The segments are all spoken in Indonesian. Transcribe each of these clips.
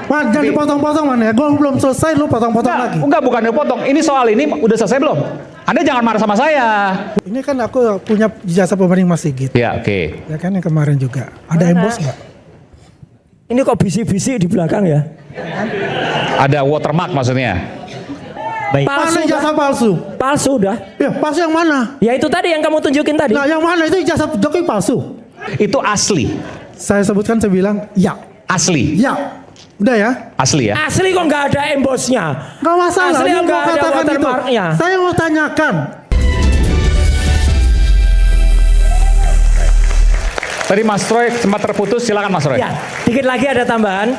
Man, jangan dipotong-potong man ya. Gue belum selesai, lu potong-potong lagi. Enggak, bukan dipotong. Ini soal ini udah selesai belum? Anda jangan marah sama saya. Ini kan aku punya ijazah pembanding Mas Sigit. Ya, oke. Ya kan yang kemarin juga. Ada embos nggak? Ini kok bisi-bisi di belakang ya? Ada watermark maksudnya. Baik. Mana ijazah palsu? Palsu udah. Ya palsu yang mana? Ya itu tadi yang kamu tunjukin tadi. Nah yang mana itu ijazah Jokowi palsu? Itu asli. Saya sebutkan, saya bilang ya. Asli. Ya. Udah ya? Asli ya. Asli kok nggak ada embosnya. Gak masalah. Asli Ini nggak mau ada katakan itu. watermarknya. Saya mau tanyakan. Tadi Mas Roy sempat terputus, silakan Mas Roy. Ya, dikit lagi ada tambahan.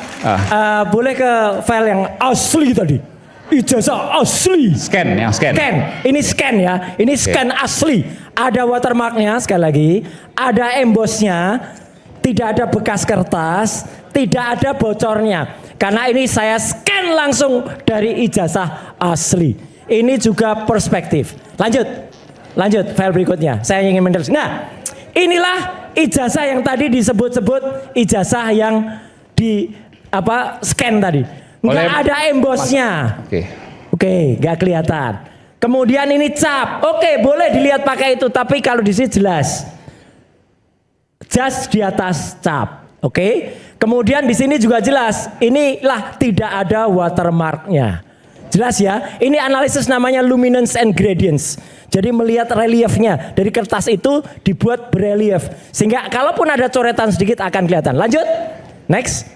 Boleh ke file yang asli tadi. Ijazah asli. Scan, yang scan. Scan, ini scan ya. Ini scan asli. Ada watermarknya sekali lagi. Ada embosnya. Tidak ada bekas kertas. Tidak ada bocornya. Karena ini saya scan langsung dari ijazah asli. Ini juga perspektif. Lanjut file berikutnya. Saya ingin meneruskan. Nah, inilah ijazah yang tadi disebut-sebut ijazah yang di scan tadi. Nggak ada embosnya. Oke, nggak kelihatan. Kemudian ini cap. Oke, boleh dilihat pakai itu, tapi kalau di sini jelas. Jas di atas cap. Oke. Kemudian di sini juga jelas. Inilah tidak ada watermarknya. Jelas ya. Ini analisis namanya luminance and gradients. Jadi melihat reliefnya dari kertas itu dibuat berelief. Sehingga kalaupun ada coretan sedikit akan kelihatan. Lanjut. Next.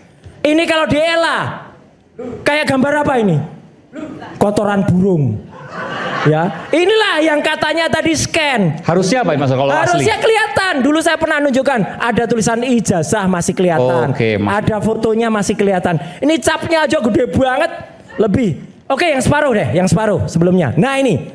Ini kalau di ELA. Kayak gambar apa ini? Kotoran burung. Ya, inilah yang katanya tadi scan. Harusnya apa Mas kalau asli? Harusnya kelihatan. Dulu saya pernah nunjukkan ada tulisan ijazah masih kelihatan. Ada fotonya masih kelihatan. Ini capnya aja gede banget. Lebih. Oke, yang separuh deh, yang separuh sebelumnya. Nah ini.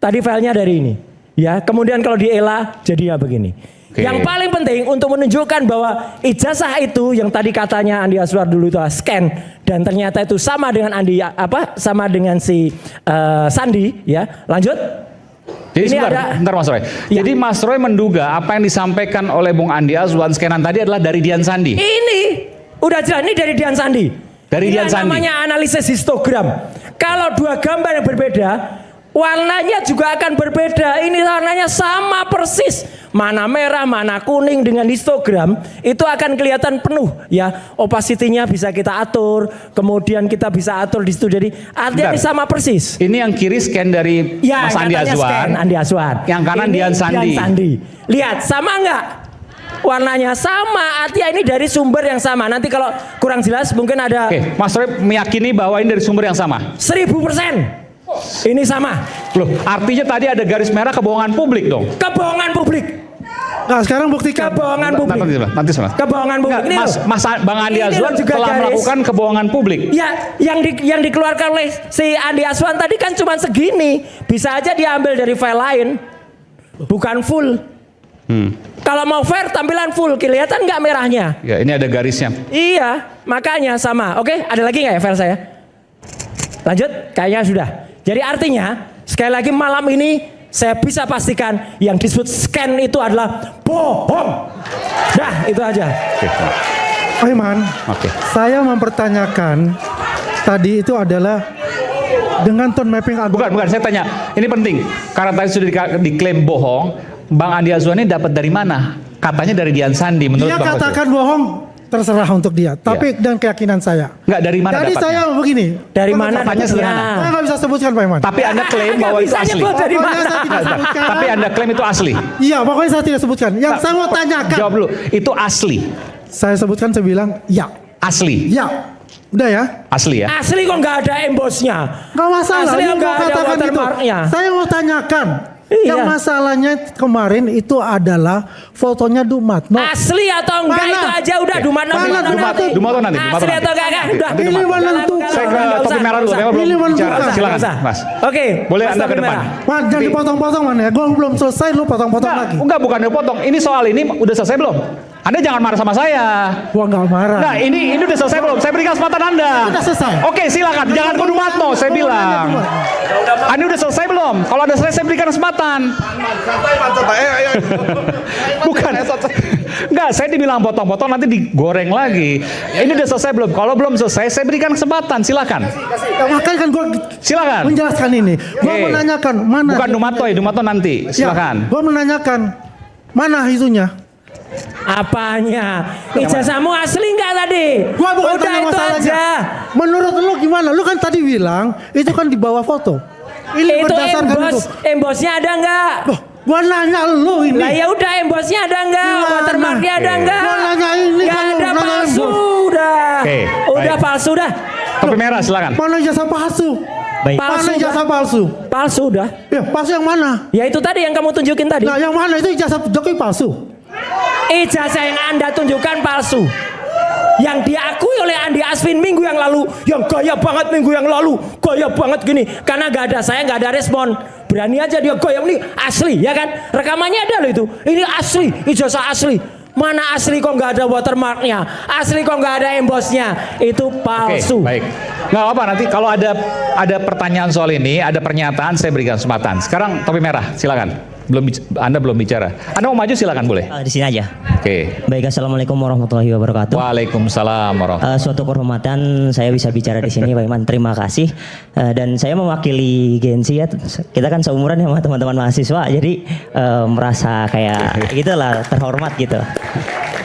Tadi filenya dari ini. Ya, kemudian kalau di ELA jadinya begini. Yang paling penting untuk menunjukkan bahwa ijazah itu yang tadi katanya Andi Azwar dulu itu scan dan ternyata itu sama dengan sama dengan si Sandi ya. Lanjut. Jadi bentar Mas Roy. Ya. Jadi Mas Roy menduga apa yang disampaikan oleh Bung Andi Azwar scanan tadi adalah dari Dian Sandi. Ini udah jelas ini dari Dian Sandi. Dari Dian Sandi. Namanya analisis histogram. Kalau dua gambar yang berbeda, warnanya juga akan berbeda. Ini warnanya sama persis. Mana merah, mana kuning dengan histogram itu akan kelihatan penuh ya. Opacity-nya bisa kita atur, kemudian kita bisa atur di situ. Jadi artinya ini sama persis. Ini yang kiri scan dari ya, Mas Andi Azwar. Andi Azwar. Yang kanan ini Dian Sandi. Dian Sandi. Lihat sama nggak? Warnanya sama, artinya ini dari sumber yang sama. Nanti kalau kurang jelas mungkin ada. Oke, Mas Roy meyakini bahwa ini dari sumber yang sama. 1000%. Ini sama. Loh, artinya tadi ada garis merah kebohongan publik dong. Kebohongan publik. Nah sekarang buktikan. Kebohongan publik. Nanti kebohongan publik. Mas Bang Andi Azwar telah melakukan kebohongan publik. Ya, yang dikeluarkan oleh si Andi Azwar tadi kan cuma segini. Bisa aja diambil dari file lain. Bukan full. Kalau mau fair tampilan full, kelihatan nggak merahnya? Ya, ini ada garisnya. Iya, makanya sama. Oke, ada lagi nggak ya file saya? Lanjut, kayaknya sudah. Jadi artinya sekali lagi malam ini saya bisa pastikan yang disebut scan itu adalah bohong. Dah, itu aja. Pak Iman, saya mempertanyakan tadi itu adalah dengan tone mapping. Bukan, saya tanya. Ini penting. Karena tadi sudah diklaim bohong, Bang Andi Azwar ini dapat dari mana? Katanya dari Dian Sandi. Menurut dia Bang katakan bohong, terserah untuk dia. Tapi dan keyakinan saya. Enggak, dari mana dapatnya? Dari saya begini. Dari mana? Katanya sederhana. Saya nggak bisa sebutkan Pak Iman. Tapi Anda klaim bahwa itu asli. Dari mana? Tapi Anda klaim itu asli. Iya, pokoknya saya tidak sebutkan. Yang saya mau tanyakan. Jawab dulu. Itu asli. Saya sebutkan, saya bilang ya. Asli. Ya. Udah ya? Asli ya? Asli kok nggak ada embosnya. Nggak masalah. Asli Ini nggak mau ada katakan itu. Saya mau tanyakan. Iya. Yang masalahnya kemarin itu adalah fotonya Dumatno. Asli atau enggak itu aja udah Dumatno nanti. Asli atau enggak udah. Ini menentukan. Saya ke topi merah dulu. Ini menentukan. Silakan, Mas. Oke. Boleh Anda ke depan. Man, jangan dipotong-potong man ya. Gue belum selesai, lu potong-potong lagi. Enggak, bukan dipotong. Ini soal ini udah selesai belum? Anda jangan marah sama saya. Gua nggak marah. Nah, ini udah selesai belum? Saya berikan kesempatan Anda. Udah selesai. Oke, silakan. Jangan kudu matno, saya bilang. Anda udah selesai belum? Kalau ada selesai, saya berikan kesempatan. Bukan. Enggak, saya dibilang potong-potong nanti digoreng lagi. Ini udah selesai belum? Kalau belum selesai, saya berikan kesempatan. Silakan. Ya, makanya kan gua Silakan. menjelaskan ini. Gua Oke. menanyakan mana. Bukan Dumato nanti. Silakan. Ya, gua menanyakan mana itunya. Apanya? Ijazahmu asli nggak tadi? Gua bukan Udah tanya itu masalahnya. aja. Menurut lu gimana? Lu kan tadi bilang itu kan di bawah foto. Ini Itu berdasarkan itu. embosnya ada nggak? Loh, gua nanya lu ini. Lah ya udah embosnya ada nggak? Gimana? Watermarknya ada Oke. nggak? Gua nanya ini Nggak kalau ada, nanya palsu embos. udah. Oke, Udah baik. palsu dah. Topi merah, silakan. Mana ijazah palsu? Baik. Mana Palsu ijazah dah. palsu? Palsu udah. Ya, palsu yang mana? Ya itu tadi yang kamu tunjukin tadi. Nah, yang mana itu ijazah Jokowi palsu? Ijazah yang Anda tunjukkan palsu. Yang diakui oleh Andi Aswin minggu yang lalu, yang gaya banget minggu yang lalu, gaya banget gini, karena nggak ada saya, nggak ada respon, berani aja dia goyang nih asli, ya kan? Rekamannya ada loh itu, ini asli, ijazah asli. Mana asli kok nggak ada watermarknya, asli kok nggak ada embosnya, itu Oke, palsu. baik. Nggak apa-apa, nanti kalau ada pertanyaan soal ini, ada pernyataan, saya berikan kesempatan. Sekarang topi merah, silakan. Anda belum bicara. Anda mau maju, silakan, boleh. Di sini aja. Oke. Baik, assalamualaikum warahmatullahi wabarakatuh. Waalaikumsalam warahmatullahi. Suatu kehormatan saya bisa bicara di sini, Pak Iman. Terima kasih. Dan saya mewakili Gensi ya. Kita kan seumuran ya sama teman-teman mahasiswa, jadi merasa kayak gitulah, terhormat gitu.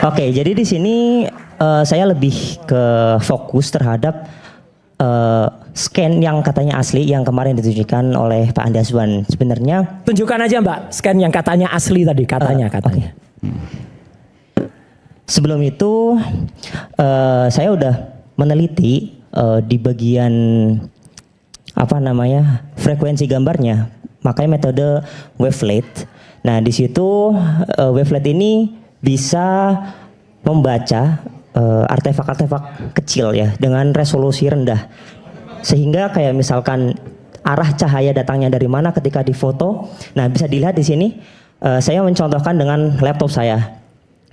Oke, jadi di sini saya lebih ke fokus terhadap scan yang katanya asli yang kemarin ditunjukkan oleh Pak Andi Azwan. Sebenarnya Tunjukkan aja Mbak, scan yang katanya asli tadi, katanya. sebelum itu saya udah meneliti di bagian apa namanya frekuensi gambarnya, makanya metode wavelet. Nah di situ wavelet ini bisa membaca artefak-artefak kecil ya dengan resolusi rendah, sehingga kayak misalkan arah cahaya datangnya dari mana ketika difoto. Nah bisa dilihat di sini saya mencontohkan dengan laptop saya.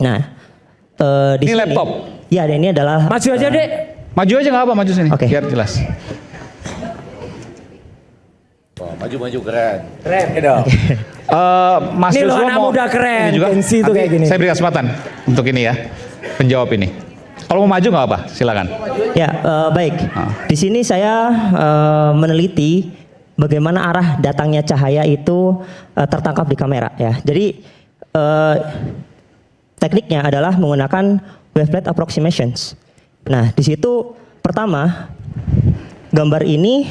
Nah di Ini sini, laptop? Ya, dan ini adalah Maju aja dek. Maju aja nggak apa, maju sini. Oke. Biar jelas. Maju-maju keren. Keren gitu. Mas Ini loh Joshua anak mau muda keren, ini juga. Gensi tuh Nanti kayak gini. Saya berikan kesempatan untuk ini ya, penjawab ini. Kalau mau maju nggak apa, silakan. Ya, baik. Di sini saya meneliti bagaimana arah datangnya cahaya itu tertangkap di kamera ya. Jadi tekniknya adalah menggunakan wavelet approximations. Nah, di situ pertama gambar ini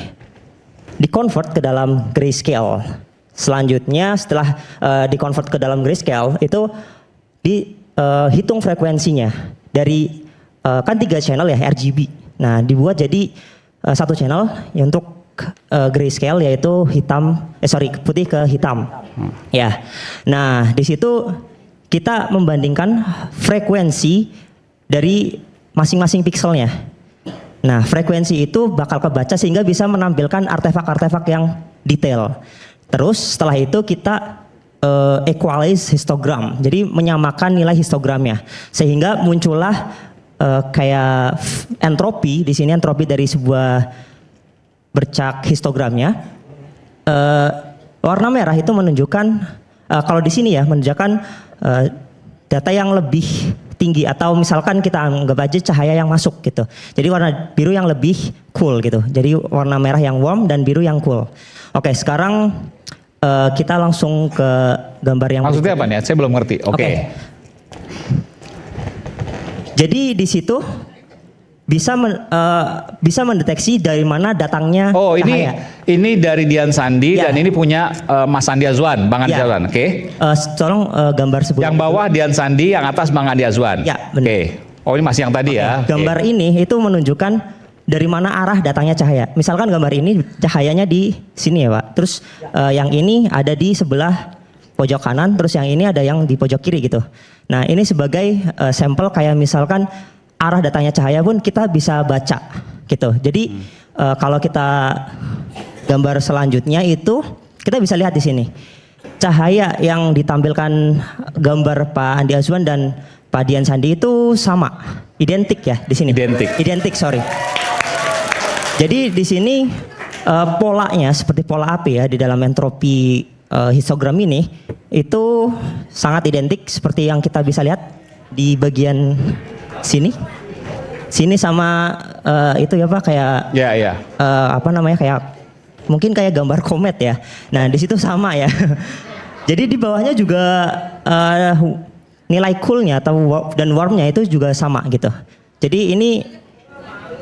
dikonvert ke dalam grayscale. Selanjutnya setelah dikonvert ke dalam grayscale itu dihitung frekuensinya dari kan 3 channel ya RGB. Nah dibuat jadi satu channel ya untuk grayscale, yaitu putih ke hitam. Ya. Nah di situ kita membandingkan frekuensi dari masing-masing pikselnya. Nah frekuensi itu bakal kebaca sehingga bisa menampilkan artefak-artefak yang detail. Terus setelah itu kita equalize histogram, jadi menyamakan nilai histogramnya sehingga muncullah kayak entropi. Di sini entropi dari sebuah bercak histogramnya. Warna merah itu menunjukkan kalau di sini ya menunjukkan data yang lebih tinggi, atau misalkan kita anggap aja cahaya yang masuk gitu. Jadi warna biru yang lebih cool gitu. Jadi warna merah yang warm dan biru yang cool. Oke, sekarang kita langsung ke gambar yang Maksudnya apa nih? Saya belum ngerti. Oke. Jadi di situ bisa mendeteksi dari mana datangnya Oh cahaya. ini dari Dian Sandi Ya. dan ini punya Mas Andi Azwan, Bang Andi Ya. Azwan. Oke. Tolong gambar sebelum Yang bawah Dian Sandi, yang atas Bang Andi Azwan. Ya, benar. Oke. Oh ini masih yang tadi ya. Oke. Gambar ini itu menunjukkan dari mana arah datangnya cahaya. Misalkan gambar ini cahayanya di sini ya Pak. Terus yang ini ada di sebelah pojok kanan, terus yang ini ada yang di pojok kiri gitu. Nah ini sebagai sampel kayak misalkan arah datangnya cahaya pun kita bisa baca gitu. Jadi kalau kita gambar selanjutnya itu kita bisa lihat di sini cahaya yang ditampilkan gambar Pak Andi Azwan dan Pak Dian Sandi itu sama, identik ya di sini. Identik. Sorry. Jadi di sini polanya seperti pola api ya di dalam entropi histogram ini itu sangat identik seperti yang kita bisa lihat di bagian sini. Sini sama itu ya Pak kayak Ya. apa namanya kayak mungkin kayak gambar komet ya. Nah di situ sama ya. Jadi di bawahnya juga nilai coolnya atau dan warmnya itu juga sama gitu. Jadi ini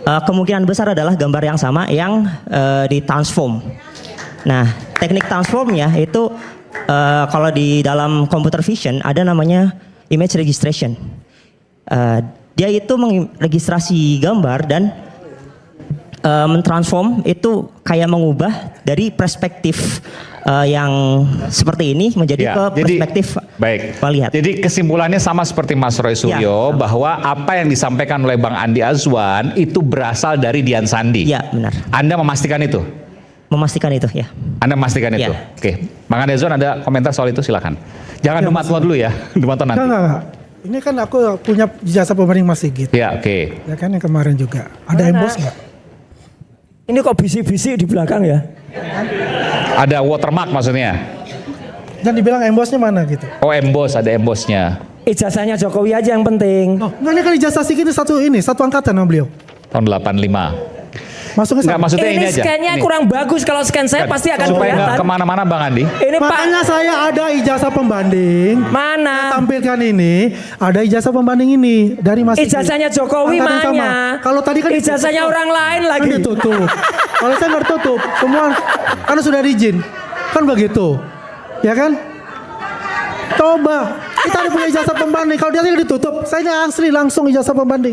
kemungkinan besar adalah gambar yang sama yang ditransform. Nah teknik transformnya itu kalau di dalam computer vision ada namanya image registration. Dia itu meregistrasi gambar dan mentransform itu kayak mengubah dari perspektif yang seperti ini menjadi ke perspektif baik. melihat. Jadi kesimpulannya sama seperti Mas Roy Suryo bahwa apa yang disampaikan oleh Bang Andi Azwan itu berasal dari Dian Sandi. Iya benar. Anda memastikan itu? Memastikan itu ya. Anda memastikan itu? Ya. Oke. Bang Andi Azwan ada komentar soal itu silakan. Jangan Dumatlo dulu ya, Dumatlo nanti. Enggak. Ini kan aku punya ijazah pembanding Mas Sigit. Ya oke. Ya kan yang kemarin juga. Ada emboss nggak? Ini kok bisik-bisik di belakang ya? Ada watermark maksudnya? Dan dibilang embossnya mana gitu. Oh emboss, ada embossnya. Ijazahnya Jokowi aja yang penting. Oh, enggak, ini kan ijazah Sigit satu angkatan sama beliau. Tahun 85. Masuknya Enggak sama. maksudnya ini, Ini aja. scan-nya Ini. kurang bagus. Kalau scan saya pasti akan Supaya nggak kelihatan. kemana-mana Bang Andi. Ini Pak, Makanya saya ada ijazah pembanding. mana? Tampilkan ini, ada ijazah pembanding ini dari Mas Sigit. Ijazahnya Jokowi Angkatan yang sama. mana? Kalau tadi kan Ijazahnya ditutup. orang lain Kan lagi. ditutup. Kalau saya nggak tutup, semua karena sudah diizin. Kan begitu. Ya kan? Coba, kita ada punya ijazah pembanding. Kalau dia ditutup, saya ini asli langsung ijazah pembanding.